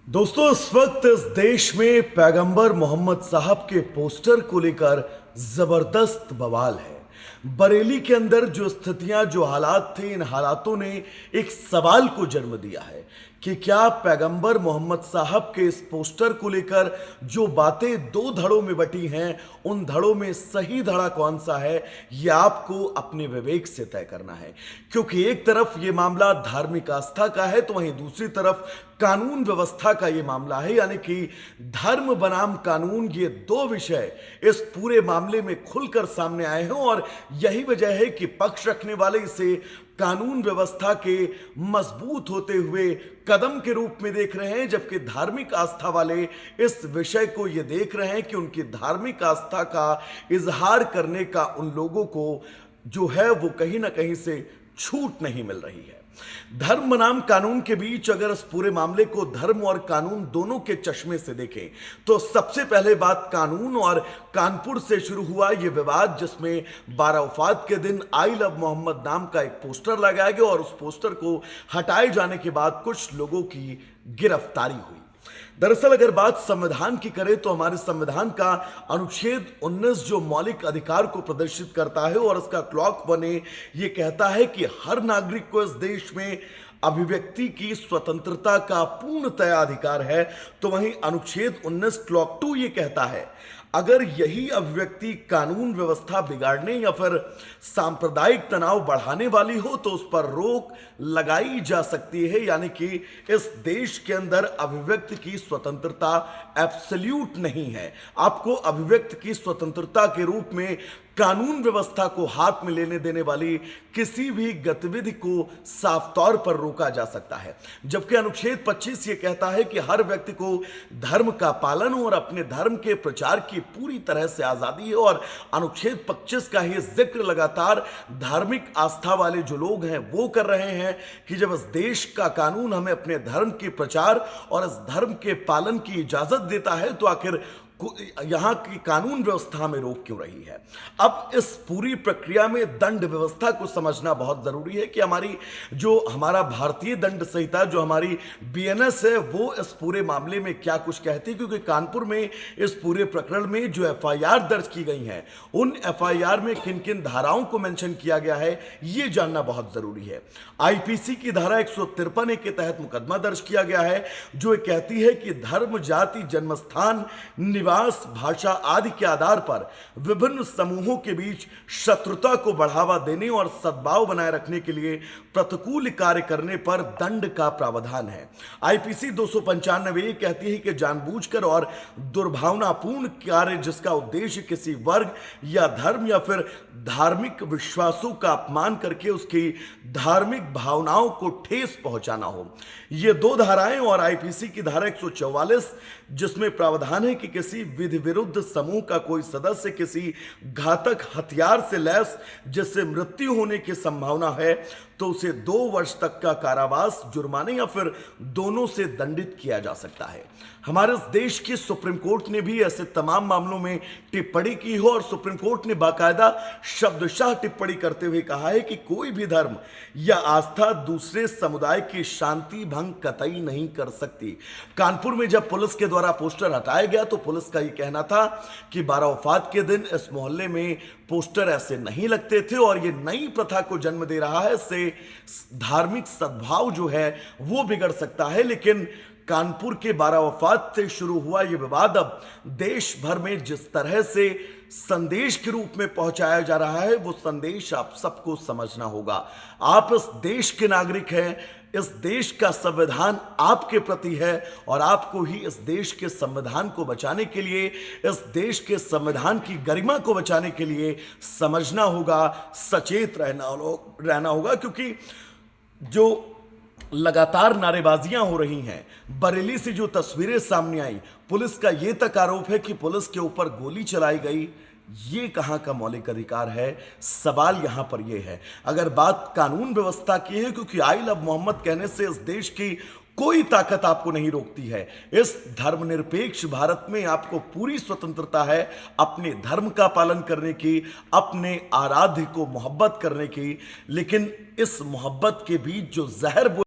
दोस्तों, इस वक्त इस देश में पैगंबर मोहम्मद साहब के पोस्टर को लेकर जबरदस्त बवाल है। बरेली के अंदर जो स्थितियां, जो हालात थे, इन हालातों ने एक सवाल को जन्म दिया है कि क्या पैगंबर मोहम्मद साहब के इस पोस्टर को लेकर जो बातें दो धड़ों में बटी हैं, उन धड़ों में सही धड़ा कौन सा है, यह आपको अपने विवेक से तय करना है। क्योंकि एक तरफ यह मामला धार्मिक आस्था का है, तो वहीं दूसरी तरफ कानून व्यवस्था का यह मामला है। यानी कि धर्म बनाम कानून, ये दो विषय इस पूरे मामले में खुलकर सामने आए हैं और यही वजह है कि पक्ष रखने वाले इसे कानून व्यवस्था के मजबूत होते हुए कदम के रूप में देख रहे हैं, जबकि धार्मिक आस्था वाले इस विषय को यह देख रहे हैं कि उनकी धार्मिक आस्था का इजहार करने का उन लोगों को जो है वो कहीं ना कहीं से छूट नहीं मिल रही है। धर्म बनाम कानून के बीच अगर इस पूरे मामले को धर्म और कानून दोनों के चश्मे से देखें तो सबसे पहले बात कानून और कानपुर से शुरू हुआ यह विवाद, जिसमें 12 वफात के दिन आई लव मोहम्मद नाम का एक पोस्टर लगाया गया और उस पोस्टर को हटाए जाने के बाद कुछ लोगों की गिरफ्तारी हुई। दरअसल अगर बात संविधान की करें तो हमारे संविधान का अनुच्छेद 19 जो मौलिक अधिकार को प्रदर्शित करता है और इसका क्लॉक बने ये कहता है कि हर नागरिक को इस देश में अभिव्यक्ति की स्वतंत्रता का पूर्णतया अधिकार है, तो वहीं अनुच्छेद 19 क्लॉक 2 ये कहता है अगर यही अभिव्यक्ति कानून व्यवस्था बिगाड़ने या फिर सांप्रदायिक तनाव बढ़ाने वाली हो तो उस पर रोक लगाई जा सकती है। यानी कि इस देश के अंदर अभिव्यक्ति की स्वतंत्रता एब्सोल्यूट नहीं है। आपको अभिव्यक्ति की स्वतंत्रता के रूप में कानून व्यवस्था को हाथ में लेने देने वाली किसी भी गतिविधि को साफ तौर पर रोका जा सकता है। जबकि अनुच्छेद 25 ये कहता है कि हर व्यक्ति को धर्म का पालन और अपने धर्म के प्रचार की पूरी तरह से आजादी है और अनुच्छेद 25 का ही जिक्र लगातार धार्मिक आस्था वाले जो लोग हैं वो कर रहे हैं कि जब इस देश का कानून हमें अपने धर्म के प्रचार और इस धर्म के पालन की इजाजत देता है तो आखिर यहां की कानून व्यवस्था में रोक क्यों रही है। अब इस पूरी प्रक्रिया में दंड व्यवस्था को समझना बहुत जरूरी है कि हमारा भारतीय दंड संहिता जो हमारी बीएनएस है वो इस पूरे मामले में क्या कुछ कहती है। क्योंकि कानपुर में इस पूरे प्रकरण में जो एफआईआर दर्ज की गई हैं उन एफआईआर में किन किन धाराओं को मेंशन किया गया है ये जानना बहुत जरूरी है। आईपीसी की धारा 153 के तहत मुकदमा दर्ज किया गया है जो कहती है कि धर्म, जाति, जन्मस्थान, निवास, भाषा आदि के आधार पर विभिन्न समूहों के बीच शत्रुता को बढ़ावा देने और सद्भाव बनाए रखने के लिए प्रतिकूल कार्य करने पर दंड का प्रावधान है। आईपीसी 295 कहती है कि जानबूझकर और दुर्भावनापूर्ण कार्य जिसका उद्देश्य किसी वर्ग या धर्म या फिर धार्मिक विश्वासों का अपमान करके उसकी धार्मिक भावनाओं को ठेस पहुंचाना हो। ये दो धाराएं और आईपीसी की धारा 144 जिसमें प्रावधान है कि किसी विधि विरुद्ध समूह का कोई सदस्य किसी घातक हथियार से लैस जिससे मृत्यु होने की संभावना है तो उसे 2 वर्ष तक का कारावास, जुर्माने या फिर दोनों से दंडित किया जा सकता है। हमारे इस देश की सुप्रीम कोर्ट ने भी ऐसे तमाम मामलों में टिप्पणी की हो और सुप्रीम कोर्ट ने बाकायदा शब्दशः टिप्पणी करते हुए कहा है कि कोई भी धर्म या आस्था दूसरे समुदाय की शांति भंग कतई नहीं कर सकती। कानपुर में जब पुलिस के द्वारा पोस्टर हटाया गया तो पुलिस का ये कहना था कि 12 वफात के दिन इस मोहल्ले में पोस्टर ऐसे नहीं लगते थे और ये नई प्रथा को जन्म दे रहा है, इससे धार्मिक सद्भाव जो है वो बिगड़ सकता है। लेकिन कानपुर के 12 वफात से शुरू हुआ ये विवाद अब देश भर में जिस तरह से संदेश के रूप में पहुंचाया जा रहा है वो संदेश आप सबको समझना होगा। आप इस देश के नागरिक हैं, इस देश का संविधान आपके प्रति है और आपको ही इस देश के संविधान को बचाने के लिए, इस देश के संविधान की गरिमा को बचाने के लिए समझना होगा, सचेत रहना होगा। क्योंकि जो लगातार नारेबाजियां हो रही हैं, बरेली से जो तस्वीरें सामने आई, पुलिस का यह तक आरोप है कि पुलिस के ऊपर गोली चलाई गई, ये कहां का मौलिक अधिकार है। सवाल यहां पर यह है। अगर बात कानून व्यवस्था की है, क्योंकि आई लव मोहम्मद कहने से इस देश की कोई ताकत आपको नहीं रोकती है। इस धर्मनिरपेक्ष भारत में आपको पूरी स्वतंत्रता है अपने धर्म का पालन करने की, अपने आराध्य को मोहब्बत करने की। लेकिन इस मोहब्बत के बीच जो जहर